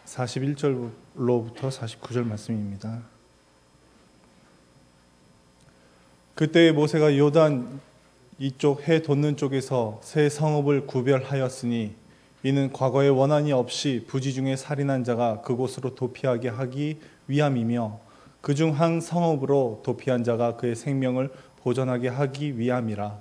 41절로부터 49절 말씀입니다. 그때 모세가 요단 이쪽 해 돋는 쪽에서 세 성읍을 구별하였으니 이는 과거에 원한이 없이 부지 중에 살인한 자가 그곳으로 도피하게 하기 위함이며 그중 한 성읍으로 도피한 자가 그의 생명을 보존하게 하기 위함이라.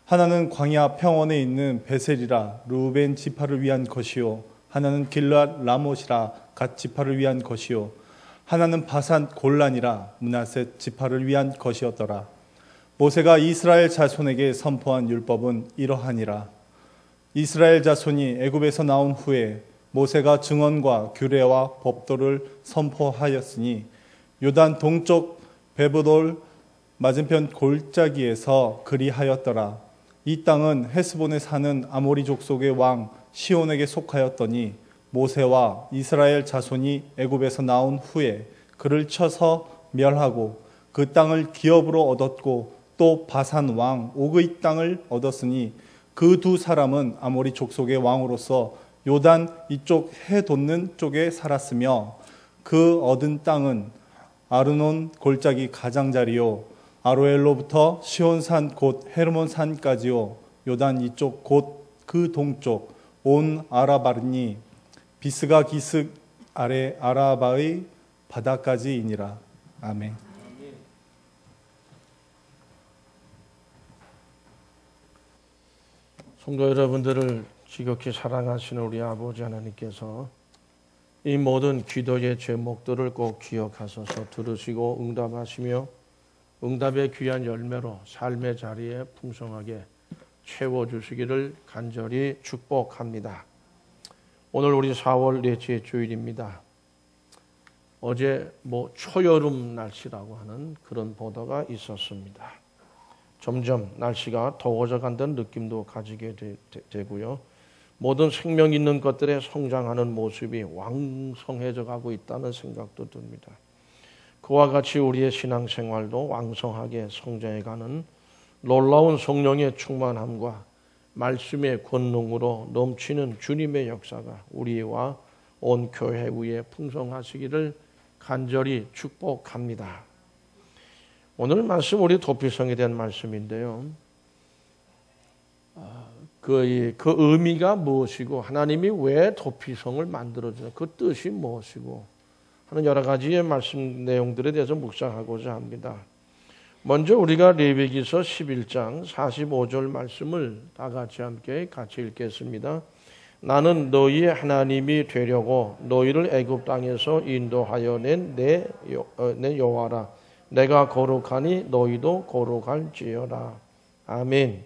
하나는 광야 평원에 있는 베셀이라 르우벤 지파를 위한 것이요 하나는 길르앗 라못이라 갓 지파를 위한 것이요 하나는 바산 골란이라 므낫셋 지파를 위한 것이었더라. 모세가 이스라엘 자손에게 선포한 율법은 이러하니라. 이스라엘 자손이 애굽에서 나온 후에 모세가 증언과 규례와 법도를 선포하였으니 요단 동쪽 베브돌 맞은편 골짜기에서 그리하였더라. 이 땅은 헤스본에 사는 아모리 족속의 왕 시온에게 속하였더니 모세와 이스라엘 자손이 애굽에서 나온 후에 그를 쳐서 멸하고 그 땅을 기업으로 얻었고 또 바산 왕 옥의 땅을 얻었으니 그 두 사람은 아모리 족속의 왕으로서 요단 이쪽 해 돋는 쪽에 살았으며 그 얻은 땅은 아르논 골짜기 가장자리요 아로엘로부터 시온산 곧 헤르몬산까지요 요단 이쪽 곧 그 동쪽 온 아라바르니 비스가 기슭 아래 아라바의 바다까지이니라. 아멘. 성도 여러분들을 지극히 사랑하시는 우리 아버지 하나님께서 이 모든 기도의 제목들을 꼭 기억하셔서 들으시고 응답하시며 응답의 귀한 열매로 삶의 자리에 풍성하게 채워주시기를 간절히 축복합니다. 오늘 우리 4월 넷째 주일입니다. 어제 초여름 날씨라고 하는 그런 보도가 있었습니다. 점점 날씨가 더워져 간다는 느낌도 가지게 되고요. 모든 생명 있는 것들의 성장하는 모습이 왕성해져 가고 있다는 생각도 듭니다. 그와 같이 우리의 신앙생활도 왕성하게 성장해가는 놀라운 성령의 충만함과 말씀의 권능으로 넘치는 주님의 역사가 우리와 온 교회 위에 풍성하시기를 간절히 축복합니다. 오늘 말씀 우리 도피성에 대한 말씀인데요. 그 의미가 무엇이고 하나님이 왜 도피성을 만들어주는 그 뜻이 무엇이고 하는 여러 가지의 말씀 내용들에 대해서 묵상하고자 합니다. 먼저 우리가 레위기서 11장 45절 말씀을 다 같이 읽겠습니다. 나는 너희의 하나님이 되려고 너희를 애굽 땅에서 인도하여 낸 내 여호와라. 내가 거룩하니 너희도 거룩할지어다. 아멘.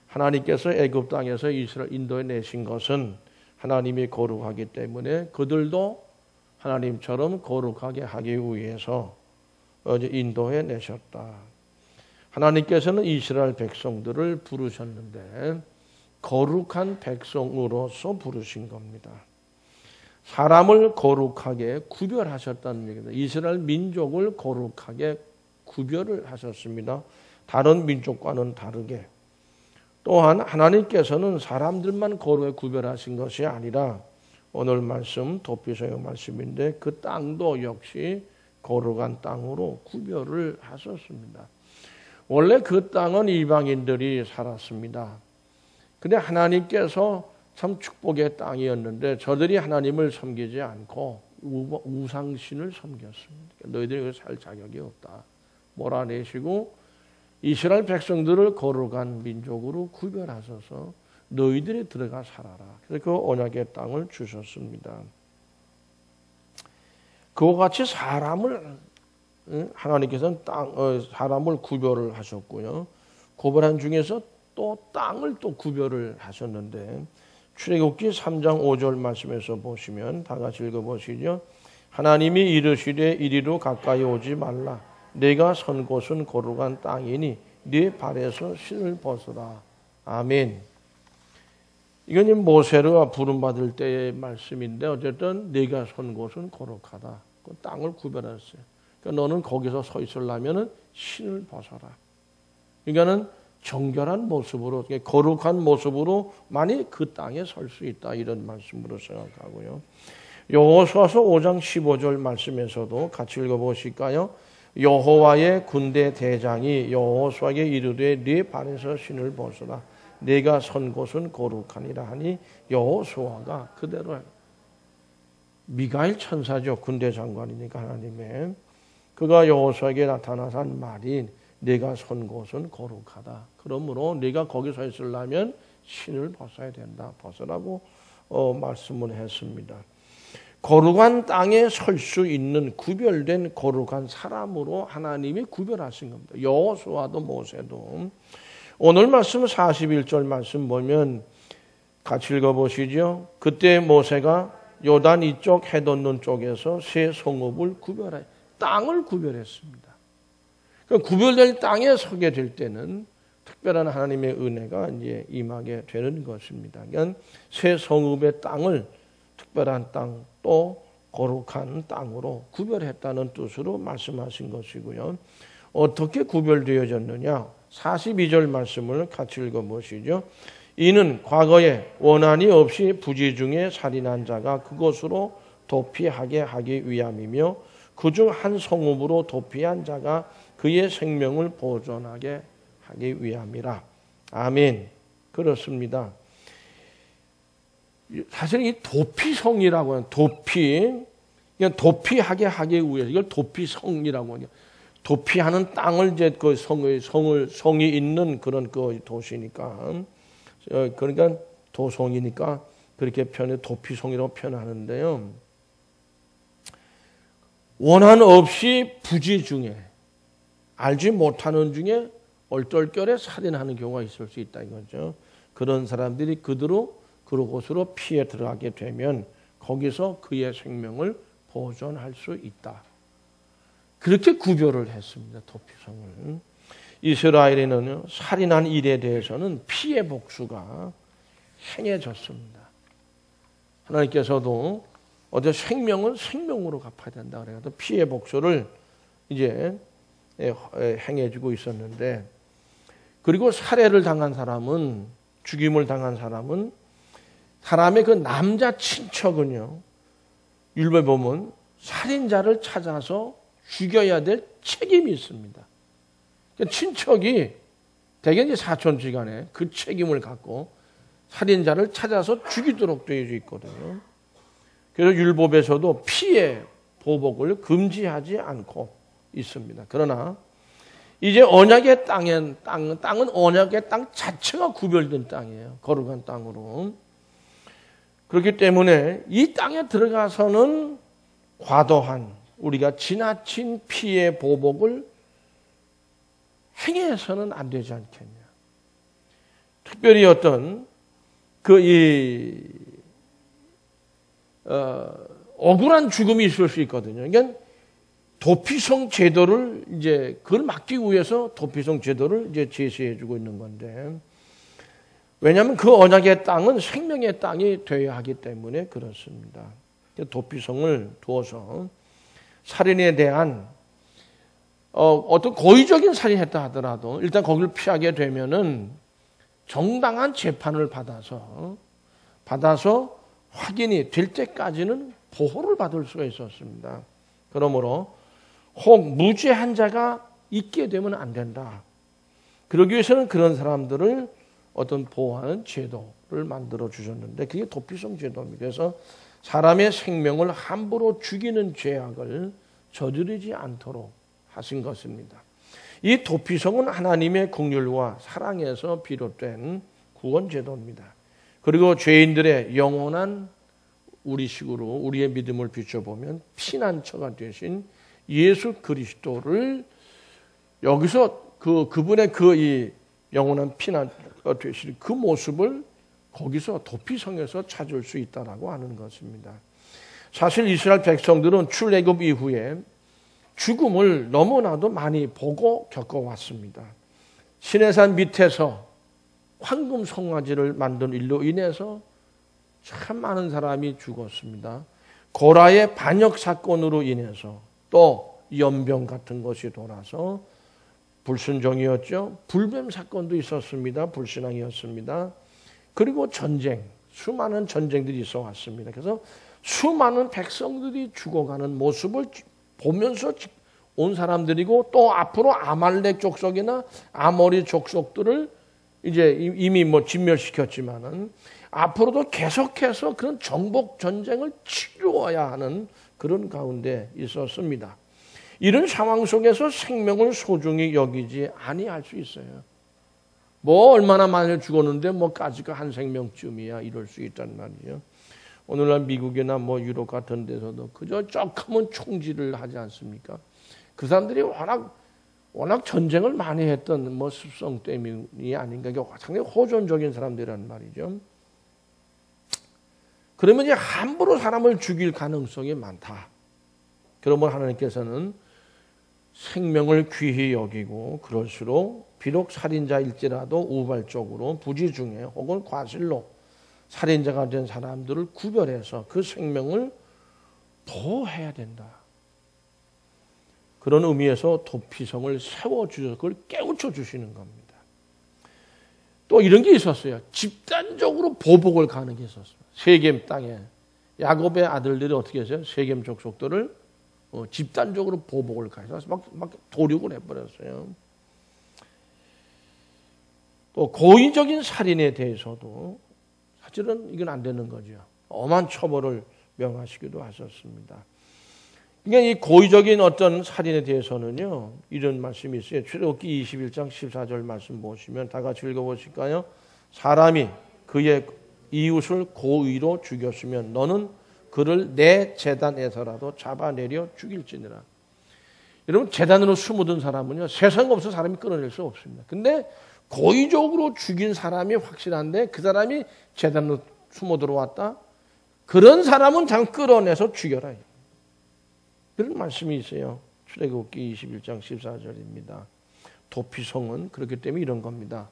하나님께서 애굽 땅에서 이스라엘 인도해 내신 것은 하나님이 거룩하기 때문에 그들도 하나님처럼 거룩하게 하기 위해서 인도해 내셨다. 하나님께서는 이스라엘 백성들을 부르셨는데 거룩한 백성으로서 부르신 겁니다. 사람을 거룩하게 구별하셨다는 얘기입니다. 이스라엘 민족을 거룩하게 구별을 하셨습니다. 다른 민족과는 다르게. 또한 하나님께서는 사람들만 거룩하게 구별하신 것이 아니라 오늘 말씀 도피성의 말씀인데 그 땅도 역시 거룩한 땅으로 구별을 하셨습니다. 원래 그 땅은 이방인들이 살았습니다. 근데 하나님께서 참 축복의 땅이었는데 저들이 하나님을 섬기지 않고 우상신을 섬겼습니다. 너희들이 살 자격이 없다. 몰아내시고 이스라엘 백성들을 거룩한 민족으로 구별하셔서 너희들이 들어가 살아라. 그래서 그 언약의 땅을 주셨습니다. 그와 같이 사람을 하나님께서는 사람을 구별을 하셨고요. 구별한 중에서 또 땅을 또 구별을 하셨는데 출애굽기 3장 5절 말씀에서 보시면 다 같이 읽어보시죠. 하나님이 이르시되 이리로 가까이 오지 말라. 내가 선 곳은 거룩한 땅이니 네 발에서 신을 벗어라. 아멘. 이건 모세가 부름받을 때의 말씀인데 어쨌든 네가 선 곳은 거룩하다. 그 땅을 구별했어요. 그러니까 너는 거기서 서 있으려면 신을 벗어라. 그러니까는 정결한 모습으로, 거룩한 모습으로만이 그 땅에 설 수 있다. 이런 말씀으로 생각하고요. 여호수아서 5장 15절 말씀에서도 같이 읽어보실까요? 여호와의 군대 대장이 여호수아에게 이르되 네 발에서 신을 벗어라. 네가 선 곳은 거룩하니라 하니 여호수아가 그대로 미가엘 천사죠. 군대 장관이니까 하나님의. 그가 여호수아에게 나타나서 한 말이 네가 선 곳은 거룩하다. 그러므로 네가 거기 서 있으려면 신을 벗어야 된다. 벗으라고 말씀을 했습니다. 거룩한 땅에 설 수 있는 구별된 거룩한 사람으로 하나님이 구별하신 겁니다. 여호수아도 모세도. 오늘 말씀 41절 말씀 보면 같이 읽어보시죠. 그때 모세가 요단 이쪽 해돋는 쪽에서 세 성읍을 구별해 땅을 구별했습니다. 그러니까 구별될 땅에 서게 될 때는 특별한 하나님의 은혜가 이제 임하게 되는 것입니다. 그러니까 세 성읍의 땅을 특별한 땅 또 거룩한 땅으로 구별했다는 뜻으로 말씀하신 것이고요. 어떻게 구별되어졌느냐? 42절 말씀을 같이 읽어보시죠. 이는 과거에 원한이 없이 부지 중에 살인한 자가 그것으로 도피하게 하기 위함이며 그중 한 성읍으로 도피한 자가 그의 생명을 보존하게 하기 위함이라. 아멘. 그렇습니다. 사실 이 도피성이라고 하는 그냥 도피하게 하기 위해서 이걸 도피성이라고 하죠. 도피하는 땅을 이제 그 성이 있는 그런 그 도시니까 그러니까 도성이니까 그렇게 도피성이라고 표현하는데요. 원한 없이 부지 중에 알지 못하는 중에 얼떨결에 살인하는 경우가 있을 수 있다 이거죠. 그런 사람들이 그곳으로 피해 들어가게 되면 거기서 그의 생명을 보존할 수 있다. 그렇게 구별을 했습니다. 도피성을. 이스라엘에는 살인한 일에 대해서는 피해 복수가 행해졌습니다. 하나님께서도 어제 생명을 생명으로 갚아야 된다 그래서 피해 복수를 이제 행해주고 있었는데, 그리고 살해를 당한 사람은, 죽임을 당한 사람은 사람의 그 남자 친척은요, 율법에 보면 살인자를 찾아서 죽여야 될 책임이 있습니다. 그러니까 친척이 대개 이제 사촌지간에 그 책임을 갖고 살인자를 찾아서 죽이도록 되어 있거든요. 그래서 율법에서도 피해 보복을 금지하지 않고 있습니다. 그러나 이제 언약의 땅은 언약의 땅 자체가 구별된 땅이에요. 거룩한 땅으로. 그렇기 때문에 이 땅에 들어가서는 과도한 우리가 지나친 피해 보복을 행해서는 안 되지 않겠냐. 특별히 어떤 억울한 죽음이 있을 수 있거든요. 그러니까 도피성 제도를 이제 그걸 막기 위해서 도피성 제도를 이제 제시해주고 있는 건데, 왜냐하면 그 언약의 땅은 생명의 땅이 되어야 하기 때문에 그렇습니다. 도피성을 두어서 살인에 대한 어떤 고의적인 살인했다 하더라도 일단 거기를 피하게 되면은 정당한 재판을 받아서 확인이 될 때까지는 보호를 받을 수가 있었습니다. 그러므로 혹 무죄한 자가 있게 되면 안 된다. 그러기 위해서는 그런 사람들을 어떤 보호하는 제도를 만들어 주셨는데 그게 도피성 제도입니다. 그래서 사람의 생명을 함부로 죽이는 죄악을 저지르지 않도록 하신 것입니다. 이 도피성은 하나님의 긍휼과 사랑에서 비롯된 구원 제도입니다. 그리고 죄인들의 영원한 우리식으로 우리의 믿음을 비춰보면 피난처가 되신 예수 그리스도를 여기서 그분의 이 영원한 피난처가 되신 그 모습을 거기서 도피성에서 찾을 수 있다라고 하는 것입니다. 사실 이스라엘 백성들은 출애굽 이후에 죽음을 너무나도 많이 보고 겪어왔습니다. 시내산 밑에서 황금 송아지를 만든 일로 인해서 참 많은 사람이 죽었습니다. 고라의 반역 사건으로 인해서 또 연병 같은 것이 돌아서 불순종이었죠. 불뱀 사건도 있었습니다. 불신앙이었습니다. 그리고 전쟁, 수많은 전쟁들이 있어 왔습니다. 그래서 수많은 백성들이 죽어가는 모습을 보면서 온 사람들이고, 또 앞으로 아말렉 족속이나 아모리 족속들을 이제 이미 진멸시켰지만은 앞으로도 계속해서 그런 정복 전쟁을 치루어야 하는 그런 가운데 있었습니다. 이런 상황 속에서 생명을 소중히 여기지 아니할 수 있어요. 뭐 얼마나 많이 죽었는데 뭐까지가 한 생명쯤이야 이럴 수 있단 말이죠. 오늘날 미국이나 유럽 같은 데서도 그저 조금은 총질을 하지 않습니까? 그 사람들이 워낙 전쟁을 많이 했던 습성 때문이 아닌가. 상당히 호전적인 사람들이란 말이죠. 그러면 이제 함부로 사람을 죽일 가능성이 많다. 그러면 하나님께서는 생명을 귀히 여기고, 그럴수록 비록 살인자일지라도 우발적으로 부지중에 혹은 과실로 살인자가 된 사람들을 구별해서 그 생명을 보호해야 된다. 그런 의미에서 도피성을 세워주셔서 그걸 깨우쳐 주시는 겁니다. 또 이런 게 있었어요. 집단적으로 보복을 가는 게 있었어요. 세겜 땅에 야곱의 아들들이 어떻게 했어요? 세겜 족속들을 집단적으로 보복을 가해서 막 도륙을 해버렸어요. 또 고의적인 살인에 대해서도 사실은 이건 안 되는 거죠. 엄한 처벌을 명하시기도 하셨습니다. 그러니까 이 고의적인 어떤 살인에 대해서는요, 이런 말씀이 있어요. 출애굽기 21장 14절 말씀 보시면 다 같이 읽어보실까요? 사람이 그의 이웃을 고의로 죽였으면 너는 그를 내 제단에서라도 잡아내려 죽일지니라. 여러분, 제단으로 숨어든 사람은요, 세상 없어 사람이 끌어낼 수 없습니다. 근데 고의적으로 죽인 사람이 확실한데 그 사람이 제단으로 숨어 들어왔다? 그런 사람은 장 끌어내서 죽여라. 그런 말씀이 있어요. 출애굽기 21장 14절입니다. 도피성은 그렇기 때문에 이런 겁니다.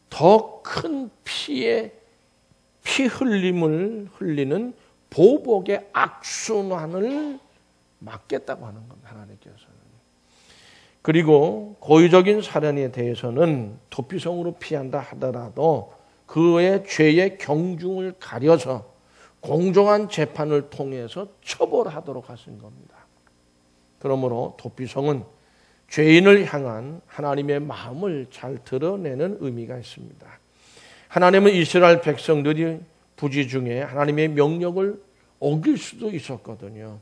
더 큰 피 흘림을 흘리는 보복의 악순환을 막겠다고 하는 겁니다. 하나님께서는. 그리고 고의적인 살인에 대해서는 도피성으로 피한다 하더라도 그의 죄의 경중을 가려서 공정한 재판을 통해서 처벌하도록 하신 겁니다. 그러므로 도피성은 죄인을 향한 하나님의 마음을 잘 드러내는 의미가 있습니다. 하나님은 이스라엘 백성들이 부지 중에 하나님의 명령을 어길 수도 있었거든요.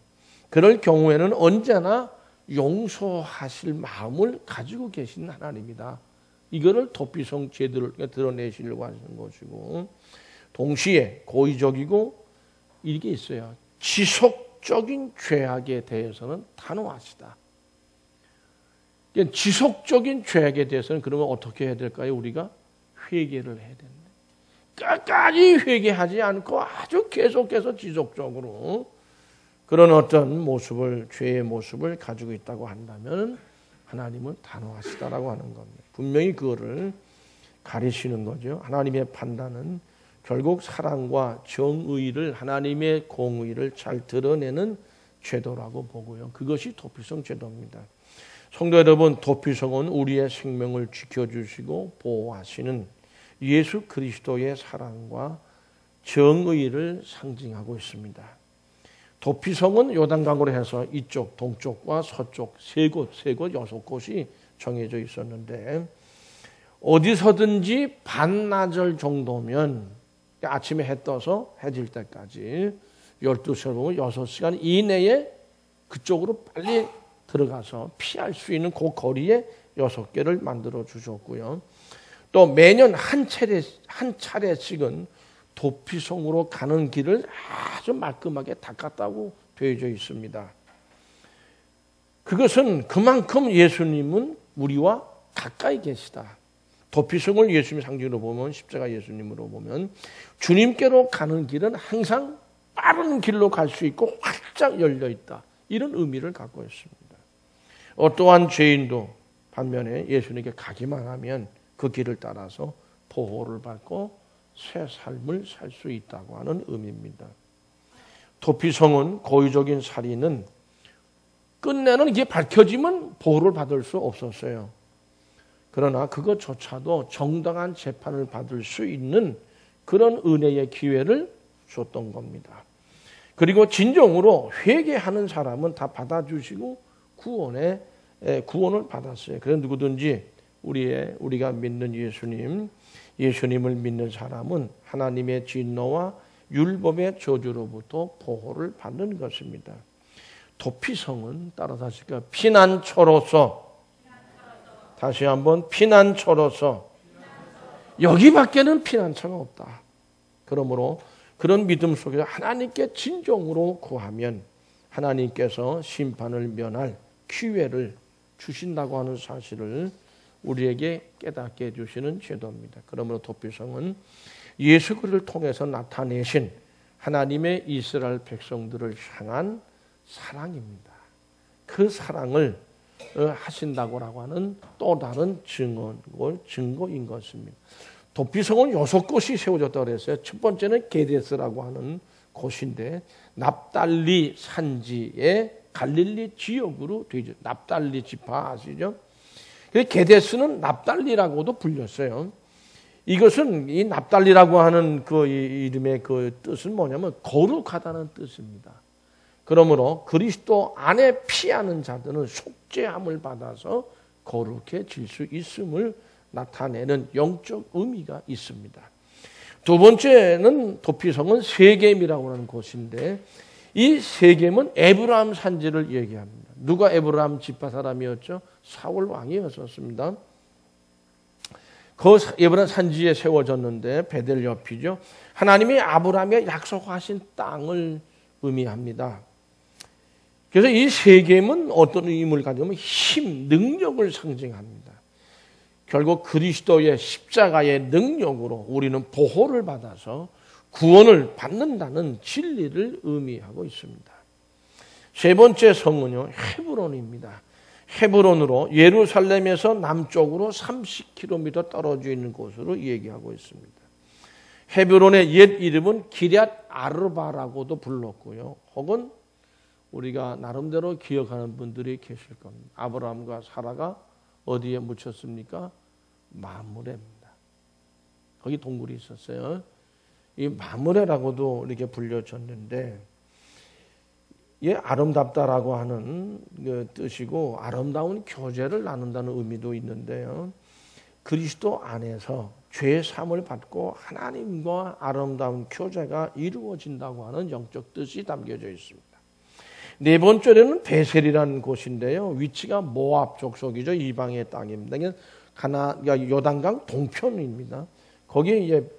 그럴 경우에는 언제나 용서하실 마음을 가지고 계신 하나님이다. 이거를 도피성 제도를 드러내시려고 하는 것이고, 동시에 고의적이고 이게 있어요. 지속적인 죄악에 대해서는 단호하시다. 지속적인 죄악에 대해서는 그러면 어떻게 해야 될까요? 우리가 회개를 해야 된다. 끝까지 회개하지 않고 아주 계속해서 지속적으로 그런 어떤 모습을, 죄의 모습을 가지고 있다고 한다면 하나님은 단호하시다라고 하는 겁니다. 분명히 그거를 가리시는 거죠. 하나님의 판단은 결국 사랑과 정의를, 하나님의 공의를 잘 드러내는 제도라고 보고요. 그것이 도피성 제도입니다. 성도 여러분, 도피성은 우리의 생명을 지켜주시고 보호하시는 예수 그리스도의 사랑과 정의를 상징하고 있습니다. 도피성은 요단강으로 해서 이쪽, 동쪽과 서쪽 세 곳, 6곳이 정해져 있었는데, 어디서든지 반나절 정도면 아침에 해 떠서 해질 때까지 12시간, 6시간 이내에 그쪽으로 빨리 들어가서 피할 수 있는 그 거리에 6개를 만들어 주셨고요. 또 매년 한 차례씩은 도피성으로 가는 길을 아주 말끔하게 닦았다고 되어져 있습니다. 그것은 그만큼 예수님은 우리와 가까이 계시다. 도피성을 예수님 상징으로 보면, 십자가 예수님으로 보면 주님께로 가는 길은 항상 빠른 길로 갈 수 있고 활짝 열려 있다. 이런 의미를 갖고 있습니다. 어떠한 죄인도 반면에 예수님께 가기만 하면 그 길을 따라서 보호를 받고 새 삶을 살 수 있다고 하는 의미입니다. 도피성은 고의적인 살인은 끝내는 이게 밝혀지면 보호를 받을 수 없었어요. 그러나 그것조차도 정당한 재판을 받을 수 있는 그런 은혜의 기회를 줬던 겁니다. 그리고 진정으로 회개하는 사람은 다 받아주시고 구원을 받았어요. 그래서 누구든지 우리가 믿는 예수님을 믿는 사람은 하나님의 진노와 율법의 저주로부터 보호를 받는 것입니다. 도피성은 따라서 하실까요? 피난처로서, 다시 한번 피난처로서, 여기밖에는 피난처가 없다. 그러므로 그런 믿음 속에서 하나님께 진정으로 구하면 하나님께서 심판을 면할 기회를 주신다고 하는 사실을 우리에게 깨닫게 해주시는 제도입니다. 그러므로 도피성은 예수 그리스도를 통해서 나타내신 하나님의 이스라엘 백성들을 향한 사랑입니다. 그 사랑을 하신다고 하는 또 다른 증거인 것입니다. 도피성은 6곳이 세워졌다고 그랬어요. 첫 번째는 게데스라고 하는 곳인데 납달리 산지의 갈릴리 지역으로 되죠. 납달리 지파 아시죠? 게데스는 납달리라고도 불렸어요. 이것은 이 납달리라고 하는 그 이름의 그 뜻은 뭐냐면 거룩하다는 뜻입니다. 그러므로 그리스도 안에 피하는 자들은 속죄함을 받아서 거룩해질 수 있음을 나타내는 영적 의미가 있습니다. 두 번째는 도피성은 세겜이라고 하는 곳인데 이 세겜은 에브라임 산지를 얘기합니다. 누가 에브라임 지파 사람이었죠? 사울 왕이었습니다. 그 에브라임 산지에 세워졌는데 베델 옆이죠. 하나님이 아브라함에 약속하신 땅을 의미합니다. 그래서 이 세겜은 어떤 의미를 가지면 힘, 능력을 상징합니다. 결국 그리스도의 십자가의 능력으로 우리는 보호를 받아서 구원을 받는다는 진리를 의미하고 있습니다. 세 번째 성은요, 헤브론입니다. 헤브론으로 예루살렘에서 남쪽으로 30km 떨어져 있는 곳으로 얘기하고 있습니다. 헤브론의 옛 이름은 기럇 아르바라고도 불렀고요. 혹은 우리가 나름대로 기억하는 분들이 계실 겁니다. 아브라함과 사라가 어디에 묻혔습니까? 마므레입니다. 거기 동굴이 있었어요. 이 마므레라고도 이렇게 불려졌는데 예, 아름답다라고 하는 그 뜻이고 아름다운 교제를 나눈다는 의미도 있는데요. 그리스도 안에서 죄 사함을 받고 하나님과 아름다운 교제가 이루어진다고 하는 영적 뜻이 담겨져 있습니다. 네 번째로는 베셀이라는 곳인데요. 위치가 모압 족속이죠. 이방의 땅입니다. 요단강 동편입니다. 거기에 이제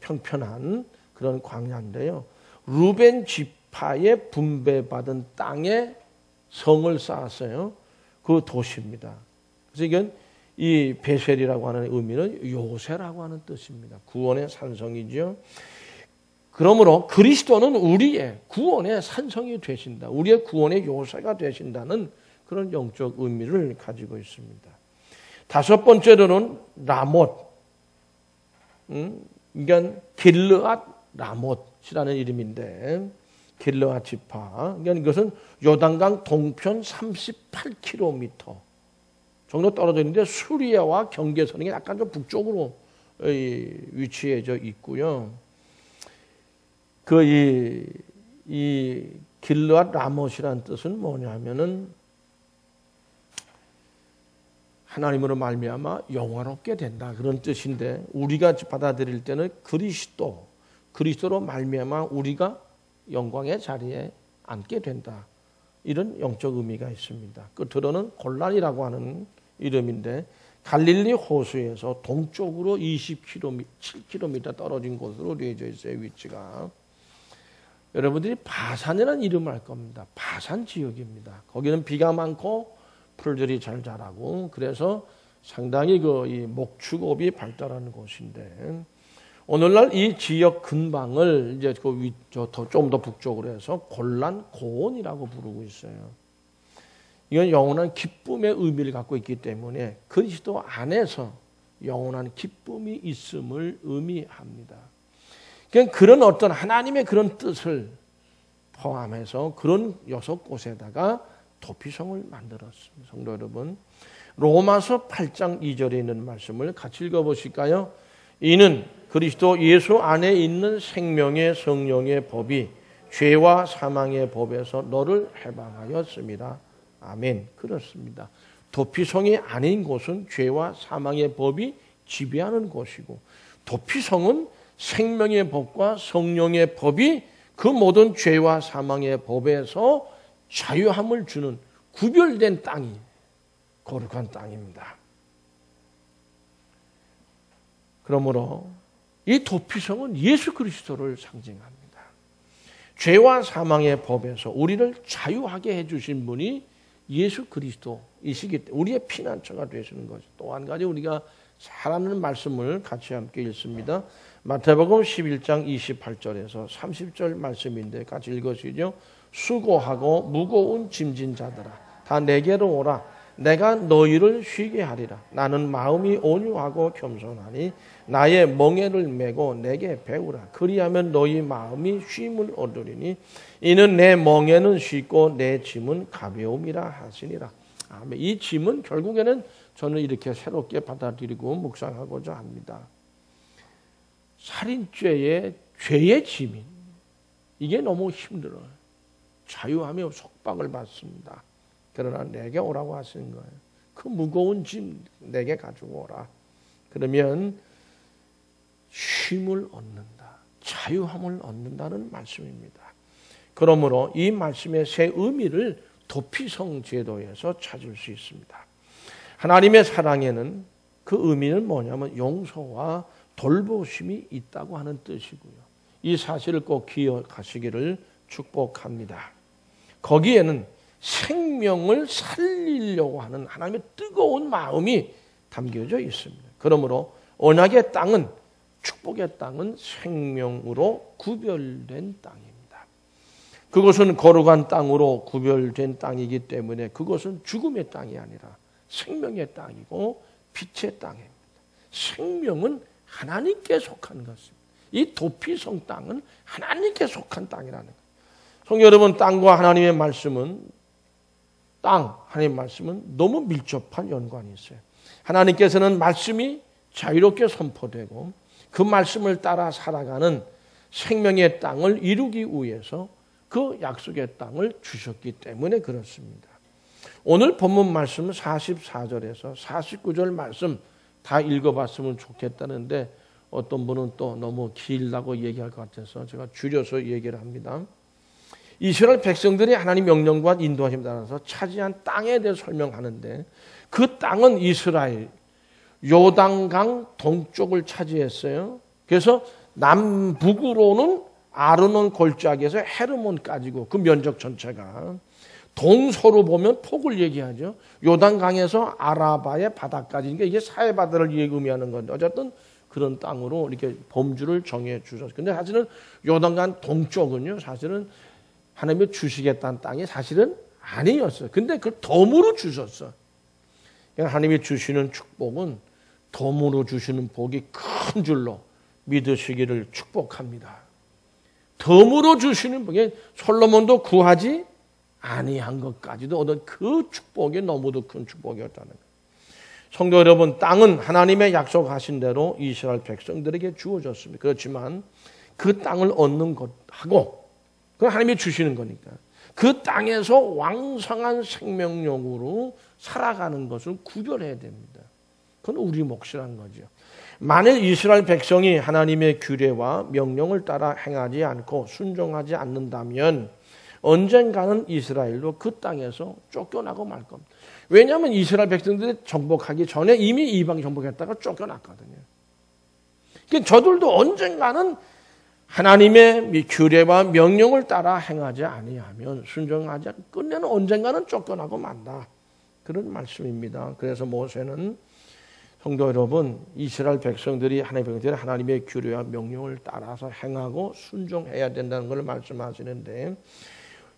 평편한 그런 광야인데요. 루벤 지파에 분배받은 땅에 성을 쌓았어요. 그 도시입니다. 그래서 이건 이 베셀이라고 하는 의미는 요새라고 하는 뜻입니다. 구원의 산성이죠. 그러므로 그리스도는 우리의 구원의 산성이 되신다. 우리의 구원의 요새가 되신다는 그런 영적 의미를 가지고 있습니다. 다섯 번째로는 라못. 이건 길르앗 라못이라는 이름인데 길르앗 지파. 그러니까 이것은 요단강 동편 38km 정도 떨어져 있는데 수리아와 경계선이 약간 좀 북쪽으로 위치해져 있고요. 이 길르앗 라못이라는 뜻은 뭐냐면은 하나님으로 말미암아 영화롭게 된다 그런 뜻인데 우리가 받아들일 때는 그리스도로 말미암아 우리가 영광의 자리에 앉게 된다 이런 영적 의미가 있습니다. 끝으로는 골란이라고 하는 이름인데 갈릴리 호수에서 동쪽으로 7km 떨어진 곳으로 되어져 있어요. 위치가. 여러분들이 바산이라는 이름을 알 겁니다. 바산 지역입니다. 거기는 비가 많고 풀들이 잘 자라고 그래서 상당히 이 목축업이 발달하는 곳인데 오늘날 이 지역 근방을 이제 좀 더 북쪽으로 해서 골란 고원이라고 부르고 있어요. 이건 영원한 기쁨의 의미를 갖고 있기 때문에 그리스도 안에서 영원한 기쁨이 있음을 의미합니다. 그런 어떤 하나님의 그런 뜻을 포함해서 그런 6곳에다가 도피성을 만들었습니다. 성도 여러분, 로마서 8장 2절에 있는 말씀을 같이 읽어보실까요? 이는 그리스도 예수 안에 있는 생명의 성령의 법이 죄와 사망의 법에서 너를 해방하였습니다. 아멘. 그렇습니다. 도피성이 아닌 곳은 죄와 사망의 법이 지배하는 곳이고, 도피성은 생명의 법과 성령의 법이 그 모든 죄와 사망의 법에서 자유함을 주는 구별된 땅이 거룩한 땅입니다. 그러므로 이 도피성은 예수 그리스도를 상징합니다. 죄와 사망의 법에서 우리를 자유하게 해주신 분이 예수 그리스도이시기 때문에 우리의 피난처가 되시는 거죠. 또 한 가지 우리가 잘 아는 말씀을 같이 함께 읽습니다. 마태복음 11장 28절에서 30절 말씀인데 같이 읽으시죠. 수고하고 무거운 짐진 자들아 다 내게로 오라. 내가 너희를 쉬게 하리라. 나는 마음이 온유하고 겸손하니 나의 멍에를 메고 내게 배우라. 그리하면 너희 마음이 쉼을 얻으리니 이는 내 멍에는 쉽고 내 짐은 가벼움이라 하시니라. 아멘. 이 짐은 결국에는 저는 이렇게 새롭게 받아들이고 묵상하고자 합니다. 살인죄의 죄의 짐이 이게 너무 힘들어요. 자유하며 속박을 받습니다. 그러나 내게 오라고 하시는 거예요. 그 무거운 짐 내게 가지고 오라. 그러면 쉼을 얻는다. 자유함을 얻는다는 말씀입니다. 그러므로 이 말씀의 새 의미를 도피성 제도에서 찾을 수 있습니다. 하나님의 사랑에는 그 의미는 뭐냐면 용서와 돌보심이 있다고 하는 뜻이고요. 이 사실을 꼭 기억하시기를 축복합니다. 거기에는 생명을 살리려고 하는 하나님의 뜨거운 마음이 담겨져 있습니다. 그러므로 언약의 땅은, 축복의 땅은 생명으로 구별된 땅입니다. 그것은 거룩한 땅으로 구별된 땅이기 때문에 그것은 죽음의 땅이 아니라 생명의 땅이고 빛의 땅입니다. 생명은 하나님께 속한 것입니다. 이 도피성 땅은 하나님께 속한 땅이라는 거예요. 성도 여러분, 땅과 하나님의 말씀은 하나님의 말씀은 너무 밀접한 연관이 있어요. 하나님께서는 말씀이 자유롭게 선포되고 그 말씀을 따라 살아가는 생명의 땅을 이루기 위해서 그 약속의 땅을 주셨기 때문에 그렇습니다. 오늘 본문 말씀은 44절에서 49절 말씀 다 읽어봤으면 좋겠다는데 어떤 분은 또 너무 길다고 얘기할 것 같아서 제가 줄여서 얘기를 합니다. 이스라엘 백성들이 하나님 명령과 인도하심에 따라서 차지한 땅에 대해 설명하는데 그 땅은 이스라엘 요단강 동쪽을 차지했어요. 그래서 남북으로는 아르논 골짜기에서 헤르몬까지고 그 면적 전체가 동서로 보면 폭을 얘기하죠. 요단강에서 아라바의 바다까지. 그러니까 이게 사해바다를 의미하는 건데 어쨌든 그런 땅으로 이렇게 범주를 정해 주셨어요. 근데 사실은 요단강 동쪽은요, 사실은 하나님이 주시겠다는 땅이 사실은 아니었어요. 근데 그걸 덤으로 주셨어. 그러니까 하나님이 주시는 축복은 덤으로 주시는 복이 큰 줄로 믿으시기를 축복합니다. 덤으로 주시는 복에 솔로몬도 구하지 아니한 것까지도 얻은 그 축복이 너무도 큰 축복이었다는 거예요. 성도 여러분, 땅은 하나님의 약속하신 대로 이스라엘 백성들에게 주어졌습니다. 그렇지만 그 땅을 얻는 것하고 그건 하나님이 주시는 거니까 그 땅에서 왕성한 생명력으로 살아가는 것을 구별해야 됩니다. 그건 우리 몫이라는 거죠. 만일 이스라엘 백성이 하나님의 규례와 명령을 따라 행하지 않고 순종하지 않는다면 언젠가는 이스라엘도 그 땅에서 쫓겨나고 말 겁니다. 왜냐하면 이스라엘 백성들이 정복하기 전에 이미 이방 정복했다가 쫓겨났거든요. 그러니까 저들도 언젠가는 하나님의 규례와 명령을 따라 행하지 아니하면 순종하지 않고 끝내는 언젠가는 쫓겨나고 만다. 그런 말씀입니다. 그래서 모세는 성도 여러분, 이스라엘 백성들이 하나님의 규례와 명령을 따라서 행하고 순종해야 된다는 걸 말씀하시는데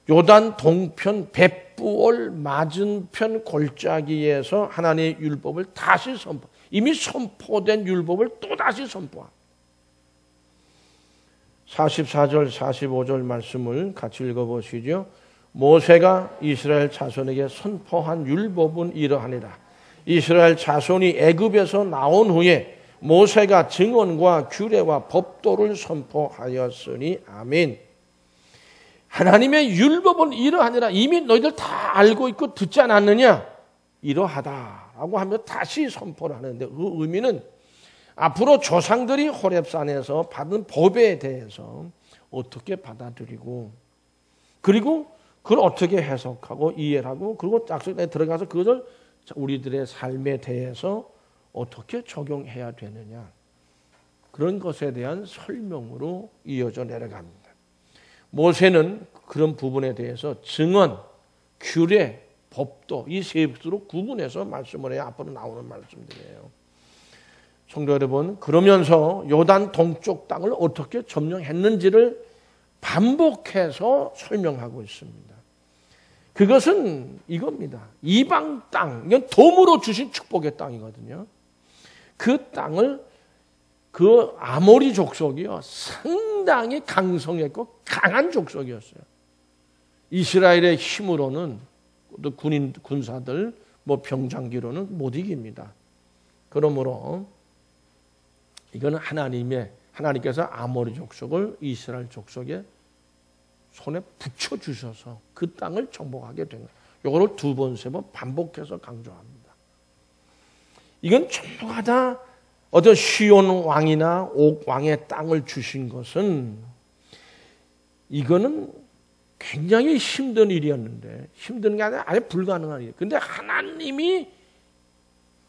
요단 동편 벳부올 맞은편 골짜기에서 하나님의 율법을 다시 이미 선포된 율법을 또다시 선포합니다. 44절 45절 말씀을 같이 읽어보시죠. 모세가 이스라엘 자손에게 선포한 율법은 이러하니라. 이스라엘 자손이 애굽에서 나온 후에 모세가 증언과 규례와 법도를 선포하였으니 아멘. 하나님의 율법은 이러하니라. 이미 너희들 다 알고 있고 듣지 않았느냐? 이러하다라고 하며 다시 선포를 하는데 그 의미는 앞으로 조상들이 호렙산에서 받은 법에 대해서 어떻게 받아들이고 그리고 그걸 어떻게 해석하고 이해를 하고 그리고 약속에 들어가서 그것을 우리들의 삶에 대해서 어떻게 적용해야 되느냐 그런 것에 대한 설명으로 이어져 내려갑니다. 모세는 그런 부분에 대해서 증언, 규례, 법도 이 세 것으로 구분해서 말씀을 해야 앞으로 나오는 말씀들이에요. 성도 여러분, 그러면서 요단 동쪽 땅을 어떻게 점령했는지를 반복해서 설명하고 있습니다. 그것은 이겁니다. 이방 땅, 이건 덤으로 주신 축복의 땅이거든요. 그 땅을 그 아모리 족속이요 상당히 강성했고 강한 족속이었어요. 이스라엘의 힘으로는 또 군사들 뭐 병장기로는 못 이깁니다. 그러므로 이거는 하나님께서 아모리 족속을 이스라엘 족속의 손에 붙여 주셔서 그 땅을 정복하게 된 거예요. 이거를 두 번, 세 번 반복해서 강조합니다. 이건 전부가 다 어떤 시온 왕이나 옥 왕의 땅을 주신 것은 이거는 굉장히 힘든 일이었는데 힘든 게 아니라 아예 불가능한 일이에요. 그런데 하나님이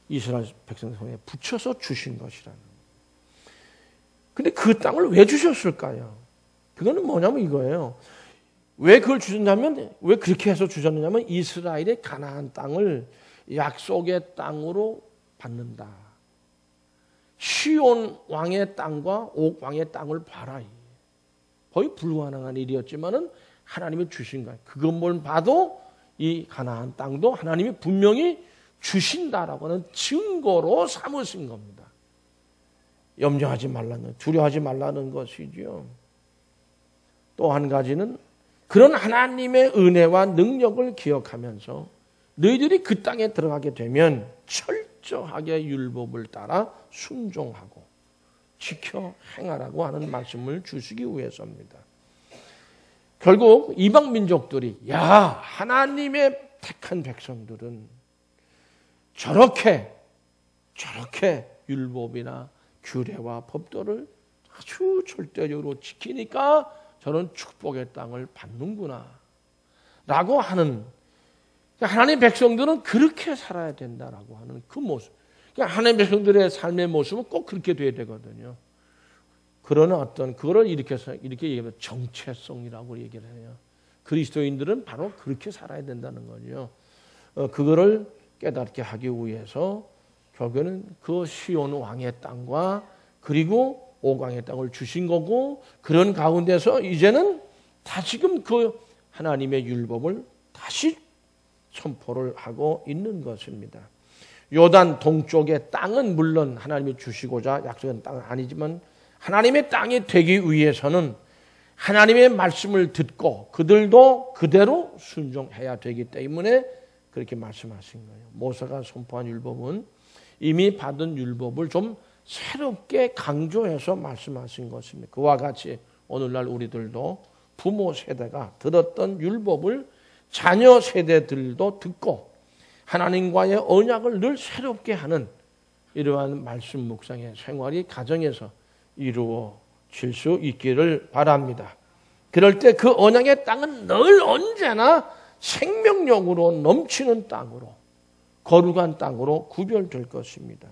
이스라엘 백성 손에 붙여서 주신 것이라는 거예요. 근데 그 땅을 왜 주셨을까요? 그거는 뭐냐면 이거예요. 왜 그걸 주셨냐면 왜 그렇게 해서 주셨느냐면 이스라엘의 가나안 땅을 약속의 땅으로 받는다. 시온 왕의 땅과 옥 왕의 땅을 봐라. 거의 불가능한 일이었지만은 하나님이 주신 거예요. 그것만 봐도 이 가나안 땅도 하나님이 분명히 주신다라고 하는 증거로 삼으신 겁니다. 염려하지 말라는, 두려워하지 말라는 것이죠. 또 한 가지는 그런 하나님의 은혜와 능력을 기억하면서 너희들이 그 땅에 들어가게 되면 철저하게 율법을 따라 순종하고 지켜 행하라고 하는 말씀을 주시기 위해서입니다. 결국 이방 민족들이 하나님의 택한 백성들은 저렇게 율법이나 규례와 법도를 아주 절대적으로 지키니까 저는 축복의 땅을 받는구나 라고 하는 하나님의 백성들은 그렇게 살아야 된다라고 하는 그 모습. 그러니까 하나님의 백성들의 삶의 모습은 꼭 그렇게 돼야 되거든요. 그러나 어떤 그거를 이렇게 얘기하면 정체성이라고 얘기를 해요. 그리스도인들은 바로 그렇게 살아야 된다는 거죠. 그거를 깨닫게 하기 위해서 결국에는 그 시온 왕의 땅과 그리고 옥왕의 땅을 주신 거고 그런 가운데서 이제는 다시금 그 하나님의 율법을 다시 선포를 하고 있는 것입니다. 요단 동쪽의 땅은 물론 하나님이 주시고자 약속한 땅은 아니지만 하나님의 땅이 되기 위해서는 하나님의 말씀을 듣고 그들도 그대로 순종해야 되기 때문에 그렇게 말씀하신 거예요. 모세가 선포한 율법은 이미 받은 율법을 좀 새롭게 강조해서 말씀하신 것입니다. 그와 같이 오늘날 우리들도 부모 세대가 들었던 율법을 자녀 세대들도 듣고 하나님과의 언약을 늘 새롭게 하는 이러한 말씀 묵상의 생활이 가정에서 이루어질 수 있기를 바랍니다. 그럴 때 그 언약의 땅은 늘 언제나 생명력으로 넘치는 땅으로 거룩한 땅으로 구별될 것입니다.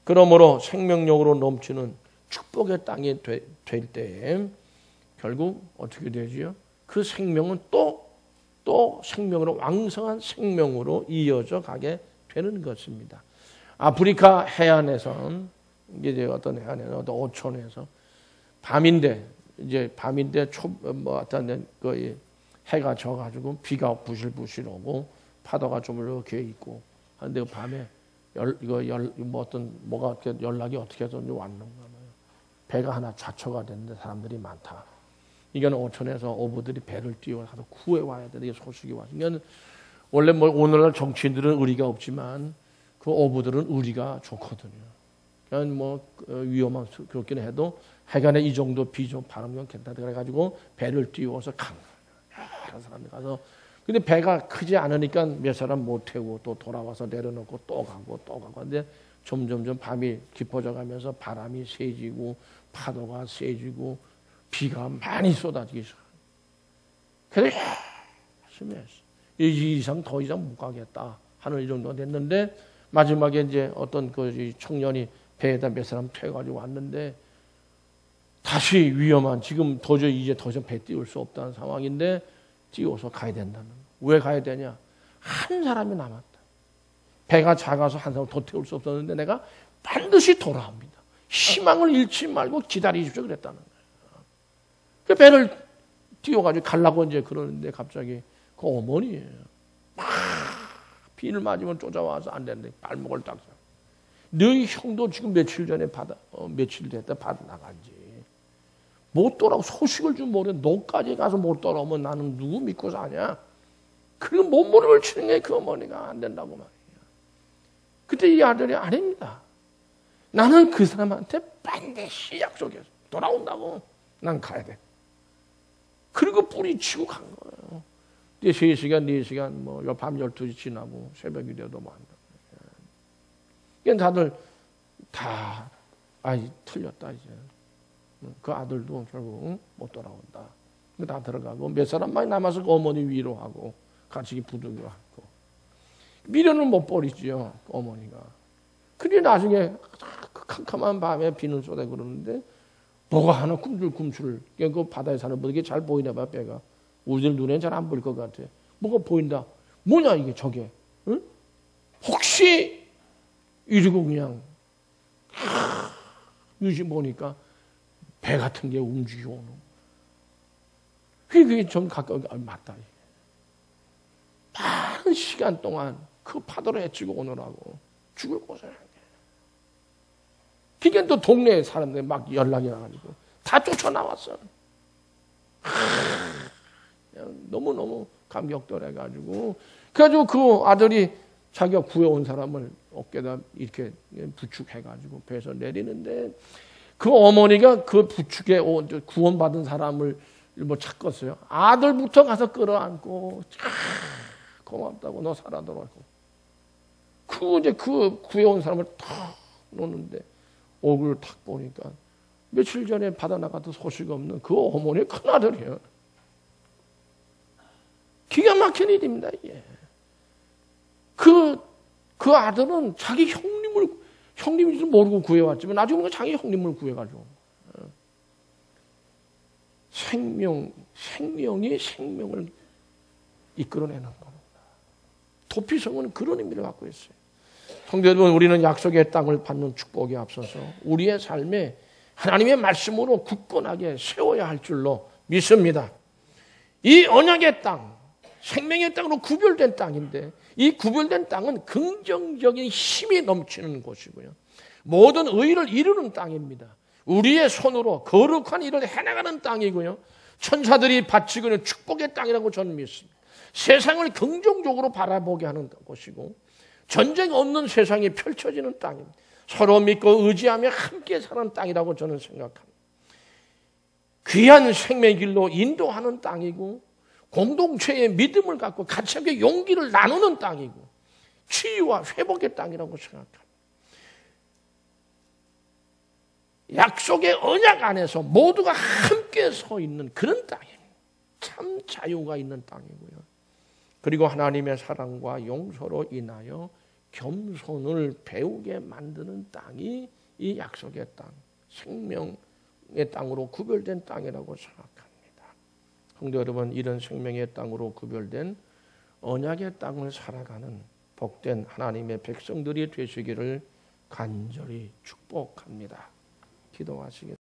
그러므로 생명력으로 넘치는 축복의 땅이 될 때에 결국 어떻게 되지요? 그 생명은 또 생명으로 왕성한 생명으로 이어져 가게 되는 것입니다. 아프리카 해안에선 이제 어떤 해안에서 어떤 오천에서 밤인데 어떤 그 해가 져가지고 비가 부실부실 오고 파도가 좀 이렇게 있고 한데 밤에 뭐가 연락이 어떻게 해서 왔는가 봐요. 배가 하나 좌초가 됐는데 사람들이 많다. 이거는 오천에서 어부들이 배를 띄워서 구해 와야 돼. 이게 소식이 와. 이건 원래 오늘날 정치인들은 의리가 없지만 그 어부들은 우리가 좋거든요. 그냥 뭐 위험한 그렇긴 해도 해간에 이 정도 비좀 바람면 괜찮다 그래가지고 배를 띄워서 간 거예요. 여러 사람들 가서. 근데 배가 크지 않으니까 몇 사람 못 태우고 또 돌아와서 내려놓고 또 가고 또 가고. 근데 점점점 밤이 깊어져 가면서 바람이 세지고 파도가 세지고 비가 많이 쏟아지기 시작해요. 그래서 열심히 했어. 이 이상 더 이상 못 가겠다 하는 이 정도가 됐는데 마지막에 이제 어떤 그 청년이 배에다 몇 사람 태워가지고 왔는데 다시 위험한 지금 도저히 이제 더 이상 배 띄울 수 없다는 상황인데 띄워서 가야 된다는. 왜 가야 되냐? 한 사람이 남았다. 배가 작아서 한 사람 더 태울 수 없었는데 내가 반드시 돌아옵니다. 희망을 잃지 말고 기다리십시오 그랬다는 거예요. 그 배를 띄워가지고 가려고 이제 그러는데 갑자기 그 어머니예요. 막 비를 맞으면 쫓아와서 안 되는데 발목을 딱 잡고. 너희 형도 지금 며칠 전에 며칠 됐다 바다 나간지. 못 돌아오고 소식을 좀 모르. 너까지 가서 못 돌아오면 나는 누구 믿고 사냐? 그리고 몸부림을 치는 게 그 어머니가 안 된다고 말이야. 그때 이 아들이 아닙니다. 나는 그 사람한테 반드시 약속해서 돌아온다고. 난 가야 돼. 그리고 뿌리치고 간 거예요. 이제 3시간, 4시간, 뭐, 밤 12시 지나고 새벽이 돼도 뭐 한다. 그러니까 다들 다, 틀렸다, 이제. 그 아들도 결국 못 돌아온다. 다 들어가고 몇 사람만 남아서 그 어머니 위로하고 같이 부둥이로 하고. 미련을 못 버리죠, 어머니가. 그래 나중에 캄캄한 밤에 비는 쏟아 그러는데 뭐가 하나 꿈틀꿈틀. 그 바다에 사는 분에게 잘 보이나 봐, 배가. 우리들 눈에는 잘 안 보일 것 같아. 뭐가 보인다. 뭐냐 이게 저게. 응? 혹시 이러고 그냥 유시 보니까 배 같은 게 움직여 오는. 그게 좀 가까운 게 맞다. 많은 시간 동안 그 파도를 헤치고 오느라고 죽을 고생한 게. 그게 또 동네 사람들 막 연락이 나가지고 다 쫓아나왔어. 너무너무 감격돌해가지고. 그래가지고 그 아들이 자기가 구해온 사람을 어깨다 이렇게 부축해가지고 배에서 내리는데 그 어머니가 그 부축에 구원받은 사람을 뭐 찾겠어요. 아들부터 가서 끌어안고 고맙다고 너 살아 돌아오고. 이제 그 구해온 사람을 탁 놓는데 얼굴을 탁 보니까 며칠 전에 바다 나가도 소식 없는 그 어머니의 큰아들이에요. 기가 막힌 일입니다, 이게. 그 아들은 자기 형님인지도 모르고 구해왔지만 나중에 자기 형님을 구해가지고. 생명이 생명을 이끌어내는 겁니다. 도피성은 그런 의미를 갖고 있어요. 성도 여러분, 우리는 약속의 땅을 받는 축복에 앞서서 우리의 삶에 하나님의 말씀으로 굳건하게 세워야 할 줄로 믿습니다. 이 언약의 땅, 생명의 땅으로 구별된 땅인데 이 구별된 땅은 긍정적인 힘이 넘치는 곳이고요. 모든 의를 이루는 땅입니다. 우리의 손으로 거룩한 일을 해나가는 땅이고요. 천사들이 바치고 있는 축복의 땅이라고 저는 믿습니다. 세상을 긍정적으로 바라보게 하는 곳이고 전쟁 없는 세상이 펼쳐지는 땅입니다. 서로 믿고 의지하며 함께 사는 땅이라고 저는 생각합니다. 귀한 생명의 길로 인도하는 땅이고 공동체의 믿음을 갖고 같이 함께 용기를 나누는 땅이고 치유와 회복의 땅이라고 생각합니다. 약속의 언약 안에서 모두가 함께 서 있는 그런 땅입니다. 참 자유가 있는 땅이고요. 그리고 하나님의 사랑과 용서로 인하여 겸손을 배우게 만드는 땅이 이 약속의 땅, 생명의 땅으로 구별된 땅이라고 생각합니다. 성도 여러분, 이런 생명의 땅으로 구별된 언약의 땅을 살아가는 복된 하나님의 백성들이 되시기를 간절히 축복합니다. 기도하시겠습니다.